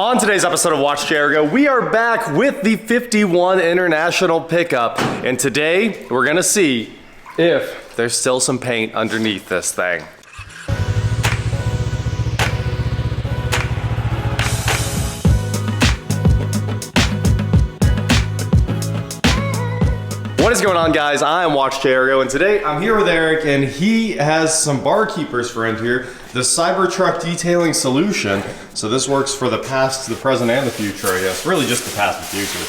On today's episode of WatchJRGo, we are back with the 51 International pickup, and today we're gonna see if there's still some paint underneath this thing. What is going on, guys? I am WatchJRGo, and today I'm here with Eric, and he has some barkeepers friend here, the Cybertruck detailing solution. So this works for the past, the present, and the future, I guess. Really just the past and future.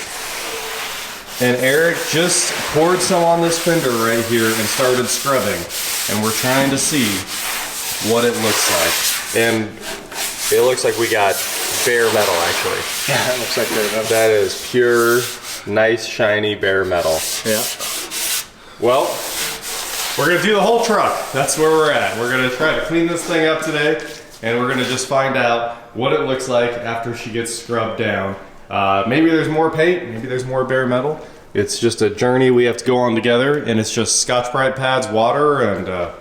And Eric just poured some on this fender right here and started scrubbing, and we're trying to see what it looks like. And it looks like we got bare metal, actually. Yeah, it looks like bare metal. That is pure, nice, shiny bare metal. Yeah. Well, we're gonna do the whole truck. That's where we're at. We're gonna try to clean this thing up today, and we're gonna just find out what it looks like after she gets scrubbed down. Maybe there's more paint, maybe there's more bare metal. It's just a journey we have to go on together, and it's just Scotch-Brite pads, water, and a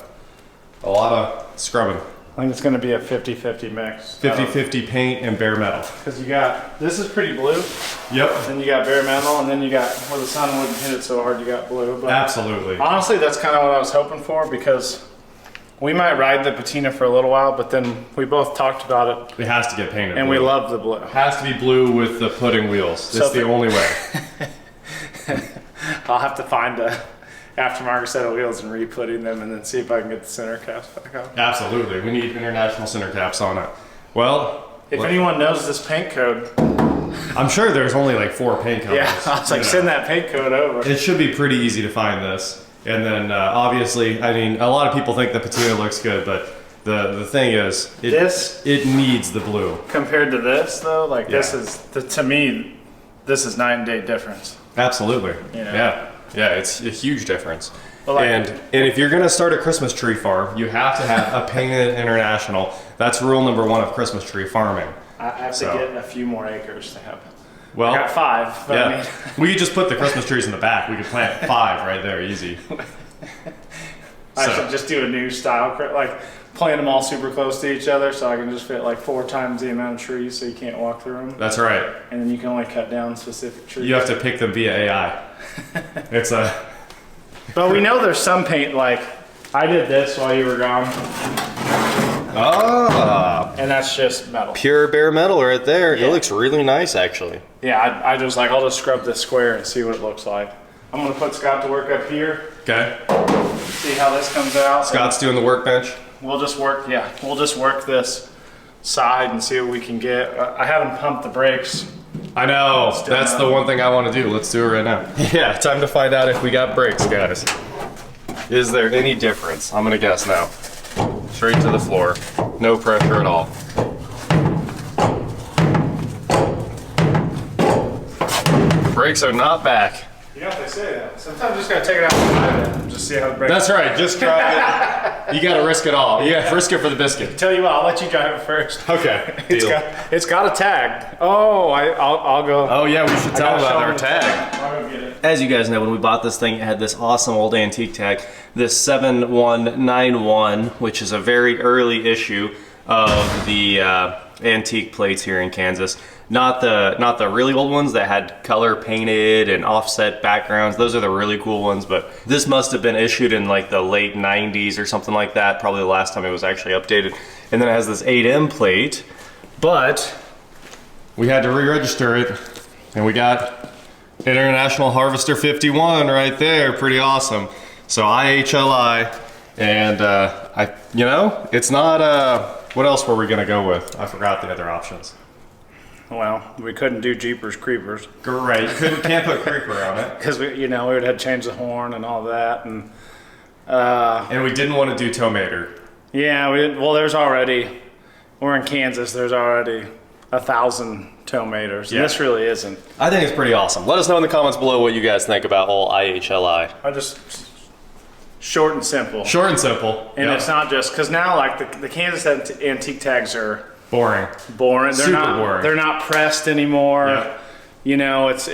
lot of scrubbing. I think it's going to be a 50-50 mix. 50-50 paint and bare metal. Because you got, this is pretty blue. Yep. Then you got bare metal, and then you got, where the sun wouldn't hit it so hard, you got blue. But absolutely. Honestly, that's kind of what I was hoping for, because we might ride the Patina for a little while, but then we both talked about it. It has to get painted and blue. We love the blue. It has to be blue with the pudding wheels. It's the only way. I'll have to find a aftermarket set of wheels and re-putting them, and then see if I can get the center caps back on. Absolutely, we need international center caps on it. Well, if anyone knows this paint code, I'm sure there's only like 4 paint codes. Yeah, I was like, send that paint code over. It should be pretty easy to find this. And then obviously, I mean, a lot of people think the Patina looks good, but the thing is, it needs the blue. Compared to this though, like this is, to me, this is night and day difference. Absolutely, you know? Yeah, it's a huge difference. Like, and if you're gonna start a Christmas tree farm, you have to have a painted international. That's rule number 1 of Christmas tree farming. I have to get a few more acres to have it. Well, I got 5, but I mean. We could just put the Christmas trees in the back. We could plant 5 right there, easy. I should just do a new style, like plant them all super close to each other, so I can just fit like 4 times the amount of trees, so you can't walk through them. That's right. And then you can only cut down specific trees. You have to pick them via AI. It's a. But we know there's some paint, like I did this while you were gone. Ah. And that's just metal. Pure bare metal right there. Yeah. It looks really nice, actually. Yeah, I just like, I'll just scrub this square and see what it looks like. I'm gonna put Scott to work up here. Okay. See how this comes out. Scott's doing the workbench. We'll just work this side and see what we can get. I haven't pumped the brakes. I know, that's the one thing I want to do. Let's do it right now. Yeah, time to find out if we got brakes, guys. Is there any difference? I'm gonna guess now. Straight to the floor, no pressure at all. Brakes are not back. You know what they say though. Sometimes you just gotta take it out and just see how the brakes. That's right, just drive it. You gotta risk it all. Yeah, risk it for the biscuit. Tell you what, I'll let you drive it first. Okay. It's got a tag. Oh, I'll go. Oh yeah, we should tell them about their tag. I'll go get it. As you guys know, when we bought this thing, it had this awesome old antique tag, this 7191, which is a very early issue of the antique plates here in Kansas. Not the really old ones that had color painted and offset backgrounds. Those are the really cool ones, but this must have been issued in like the late 90s or something like that, probably the last time it was actually updated. And then it has this 8M plate, but we had to re-register it, and we got International Harvester 51 right there, pretty awesome. So IHLI, and you know, it's not, what else were we gonna go with? I forgot the other options. Well, we couldn't do Jeepers Creepers. Great, can't put Creeper on it. Because we would have to change the horn and all that, and we didn't want to do Tomater. Yeah, well, we're in Kansas, there's already 1,000 Tomaters, and this really isn't. I think it's pretty awesome. Let us know in the comments below what you guys think about whole IHLI. I just, short and simple. Short and simple. And it's not just, because now like the Kansas antique tags are boring. They're boring. They're not pressed anymore. Yep. You know, it's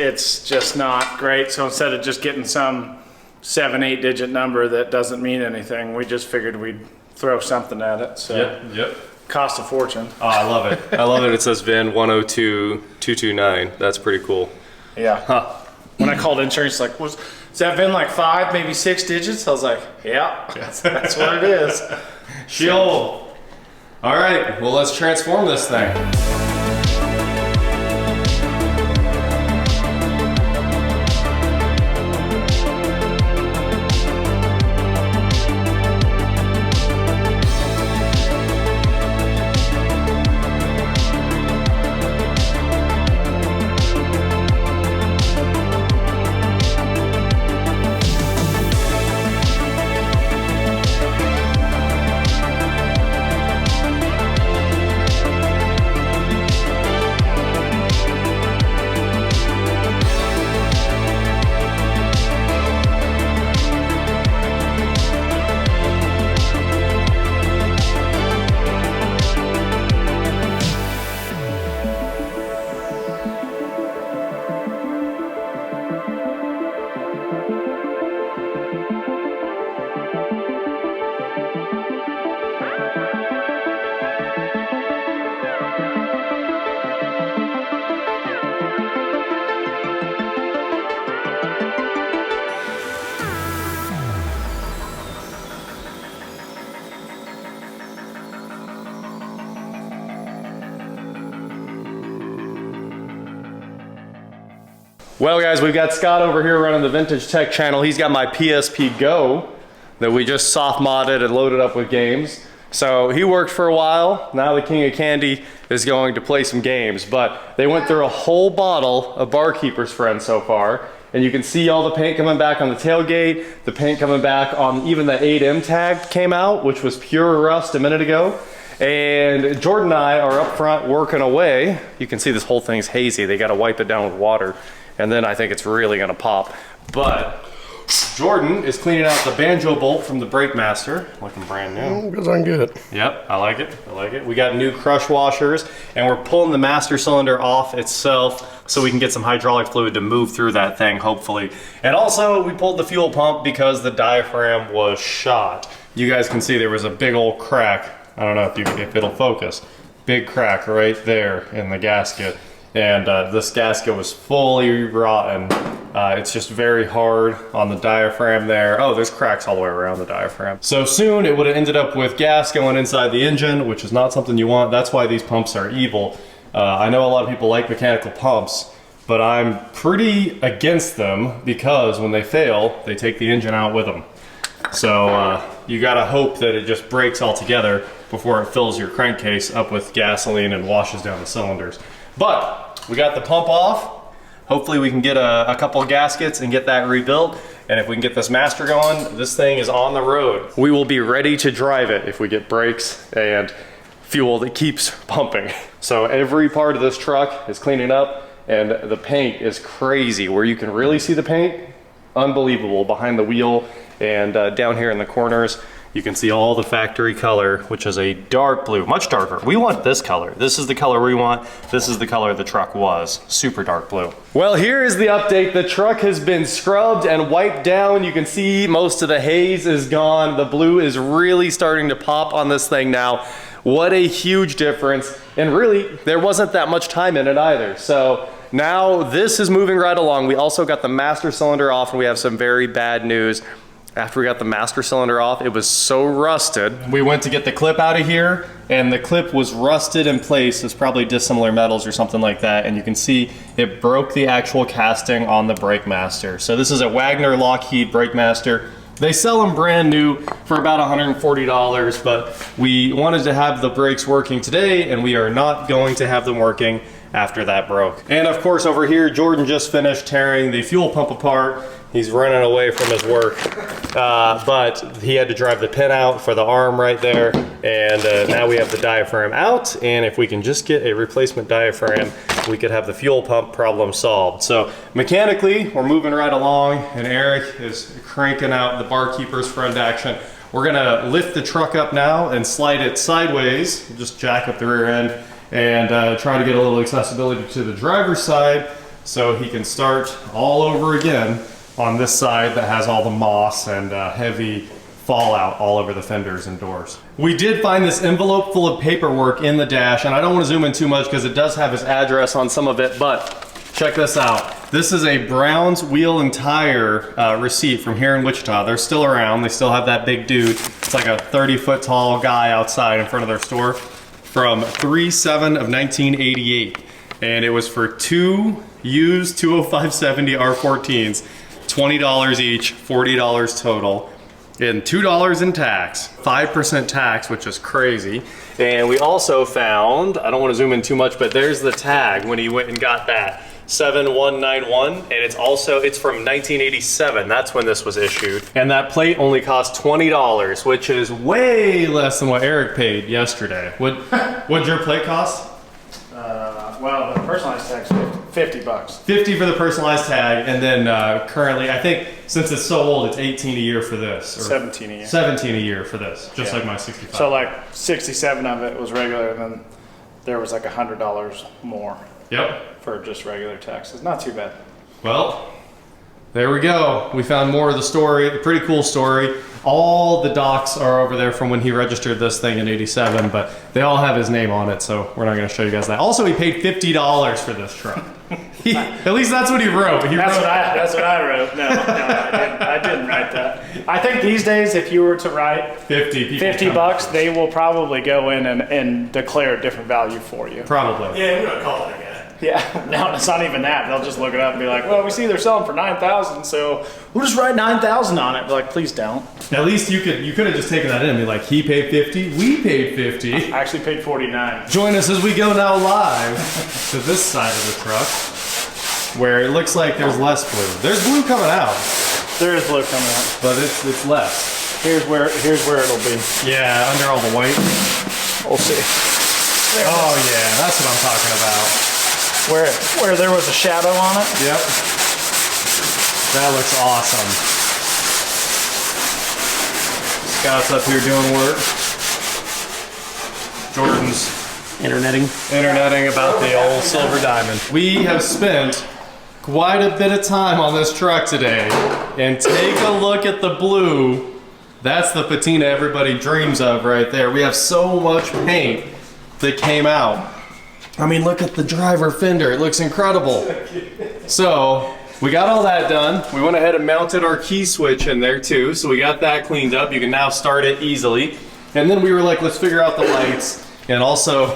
just not great. So instead of just getting some 7-8 digit number that doesn't mean anything, we just figured we'd throw something at it. So yep. Cost a fortune. Oh, I love it. I love it. It says VIN 102229. That's pretty cool. Yeah. Huh. When I called insurance, like, is that VIN like 5, maybe 6 digits? I was like, yeah, that's what it is. Sheol. All right, well, let's transform this thing. Well guys, we've got Scott over here running the Vintage Tech channel. He's got my PSP-Go that we just soft modded and loaded up with games. So he worked for a while. Now the King of Candy is going to play some games, but they went through a whole bottle of Barkeeper's Friend so far. And you can see all the paint coming back on the tailgate, the paint coming back on even the 8M tag came out, which was pure rust a minute ago. And Jordan and I are up front working away. You can see this whole thing's hazy. They got to wipe it down with water. And then I think it's really gonna pop. But Jordan is cleaning out the banjo bolt from the Brake Master, looking brand new. Because I'm good. Yep, I like it, I like it. We got new crush washers, and we're pulling the master cylinder off itself so we can get some hydraulic fluid to move through that thing, hopefully. And also, we pulled the fuel pump because the diaphragm was shot. You guys can see there was a big old crack. I don't know if it'll focus. Big crack right there in the gasket. And this gasket was fully rotten. It's just very hard on the diaphragm there. Oh, there's cracks all the way around the diaphragm. So soon it would have ended up with gas going inside the engine, which is not something you want. That's why these pumps are evil. I know a lot of people like mechanical pumps, but I'm pretty against them because when they fail, they take the engine out with them. So you gotta hope that it just breaks altogether before it fills your crankcase up with gasoline and washes down the cylinders. But we got the pump off. Hopefully we can get a couple of gaskets and get that rebuilt. And if we can get this master going, this thing is on the road. We will be ready to drive it if we get brakes and fuel that keeps pumping. So every part of this truck is cleaning up, and the paint is crazy. Where you can really see the paint, unbelievable, behind the wheel and down here in the corners. You can see all the factory color, which is a dark blue, much darker. We want this color. This is the color we want. This is the color the truck was, super dark blue. Well, here is the update. The truck has been scrubbed and wiped down. You can see most of the haze is gone. The blue is really starting to pop on this thing now. What a huge difference. And really, there wasn't that much time in it either. So now this is moving right along. We also got the master cylinder off, and we have some very bad news. After we got the master cylinder off, it was so rusted. We went to get the clip out of here, and the clip was rusted in place. It's probably dissimilar metals or something like that, and you can see it broke the actual casting on the Brake Master. So this is a Wagner Lockheed Brake Master. They sell them brand new for about $140, but we wanted to have the brakes working today, and we are not going to have them working after that broke. And of course over here, Jordan just finished tearing the fuel pump apart. He's running away from his work, but he had to drive the pin out for the arm right there, and now we have the diaphragm out, and if we can just get a replacement diaphragm, we could have the fuel pump problem solved. So mechanically, we're moving right along, and Eric is cranking out the Barkeeper's Friend action. We're gonna lift the truck up now and slide it sideways, just jack up the rear end, and try to get a little accessibility to the driver's side so he can start all over again on this side that has all the moss and heavy fallout all over the fenders and doors. We did find this envelope full of paperwork in the dash, and I don't want to zoom in too much because it does have his address on some of it, but check this out. This is a Brown's Wheel and Tire receipt from here in Wichita. They're still around. They still have that big dude. It's like a 30-foot tall guy outside in front of their store from 3/7 of 1988. And it was for 2 used 20570 R14s, $20 each, $40 total, and $2 in tax, 5% tax, which is crazy. And we also found, I don't want to zoom in too much, but there's the tag when he went and got that. 7191, and it's from 1987. That's when this was issued. And that plate only cost $20, which is way less than what Eric paid yesterday. What'd your plate cost? Well, the personalized tag's $50. 50 for the personalized tag, and then currently, I think since it's so old, it's 18 a year for this. Or 17 a year. 17 a year for this, just like my 65. So like 67 of it was regular, and then there was like $100 more. Yep. For just regular taxes. Not too bad. Well, there we go. We found more of the story, a pretty cool story. All the docs are over there from when he registered this thing in '87, but they all have his name on it, so we're not going to show you guys that. Also, he paid $50 for this truck. At least that's what he wrote. That's what I wrote. No, I didn't write that. I think these days, if you were to write 50 bucks, they will probably go in and declare a different value for you. Probably. Yeah, we don't call it again. Yeah, no, it's not even that. They'll just look it up and be like, well, we see they're selling for $9,000, so we'll just write $9,000 on it. Be like, please don't. At least you could have just taken that in and be like, he paid 50, we paid 50. I actually paid $49. Join us as we go now live to this side of the truck, where it looks like there's less blue. There's blue coming out. There is blue coming out, but it's less. Here's where it'll be. Yeah, under all the white. We'll see. Oh yeah, that's what I'm talking about. Where there was a shadow on it? Yep. That looks awesome. Scott's up here doing work. Jordan's interneting about the old silver diamond. We have spent quite a bit of time on this truck today, and take a look at the blue. That's the patina everybody dreams of right there. We have so much paint that came out. I mean, look at the driver fender. It looks incredible. So we got all that done. We went ahead and mounted our key switch in there too. So we got that cleaned up. You can now start it easily. And then we were like, let's figure out the lights. And also,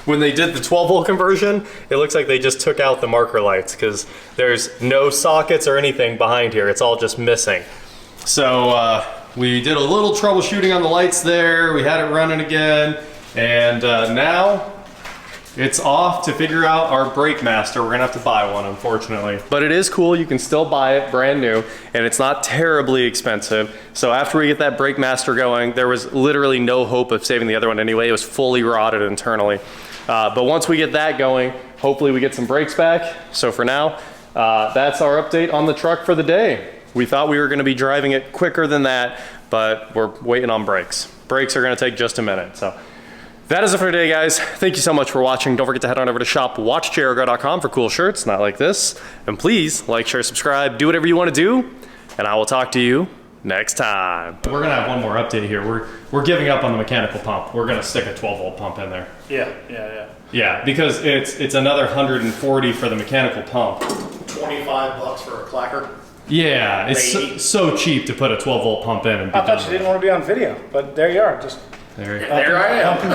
when they did the 12-volt conversion, it looks like they just took out the marker lights because there's no sockets or anything behind here. It's all just missing. So we did a little troubleshooting on the lights there. We had it running again. And now it's off to figure out our brake master. We're gonna have to buy one, unfortunately. But it is cool, you can still buy it brand new, and it's not terribly expensive. So after we get that brake master going, there was literally no hope of saving the other one anyway. It was fully rotted internally. But once we get that going, hopefully we get some brakes back. So for now, that's our update on the truck for the day. We thought we were gonna be driving it quicker than that, but we're waiting on brakes. Brakes are gonna take just a minute, so. That is it for today, guys. Thank you so much for watching. Don't forget to head on over to shop.WatchJRGo.com for cool shirts, not like this. And please like, share, subscribe, do whatever you want to do, and I will talk to you next time. We're gonna have one more update here. We're giving up on the mechanical pump. We're gonna stick a 12-volt pump in there. Yeah, because it's another 140 for the mechanical pump. 25 bucks for a clacker. Yeah, it's so cheap to put a 12-volt pump in. And I thought you didn't want to be on video, but there you are. Just there I am.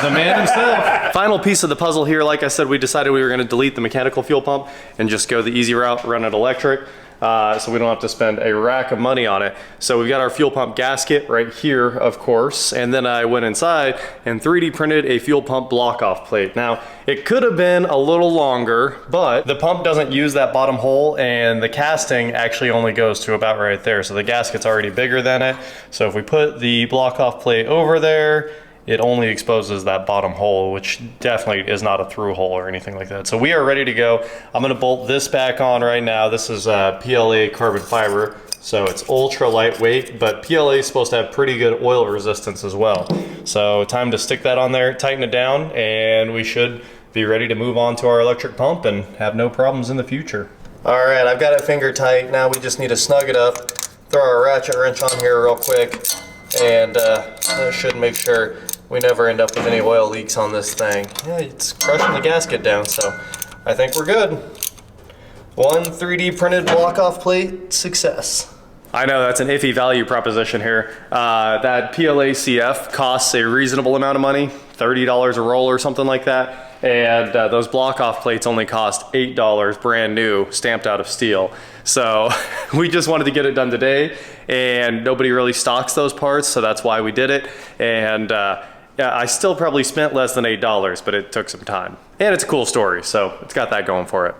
The man himself. Final piece of the puzzle here. Like I said, we decided we were going to delete the mechanical fuel pump and just go the easy route, run it electric. So we don't have to spend a rack of money on it. So we've got our fuel pump gasket right here, of course, and then I went inside and 3D printed a fuel pump block-off plate. Now, it could have been a little longer, but the pump doesn't use that bottom hole, and the casting actually only goes to about right there. So the gasket's already bigger than it. So if we put the block-off plate over there, it only exposes that bottom hole, which definitely is not a through hole or anything like that. So we are ready to go. I'm gonna bolt this back on right now. This is PLA carbon fiber, so it's ultra lightweight, but PLA is supposed to have pretty good oil resistance as well. So time to stick that on there, tighten it down, and we should be ready to move on to our electric pump and have no problems in the future. All right, I've got it finger tight. Now we just need to snug it up, throw our ratchet wrench on here real quick, and that should make sure we never end up with any oil leaks on this thing. Yeah, it's crushing the gasket down, so I think we're good. One 3D printed block off plate success. I know that's an iffy value proposition here. That PLA-CF costs a reasonable amount of money, $30 a roll or something like that. And those block off plates only cost $8 brand new, stamped out of steel. So we just wanted to get it done today, and nobody really stocks those parts, so that's why we did it. And yeah, I still probably spent less than $8, but it took some time. And it's a cool story, so it's got that going for it.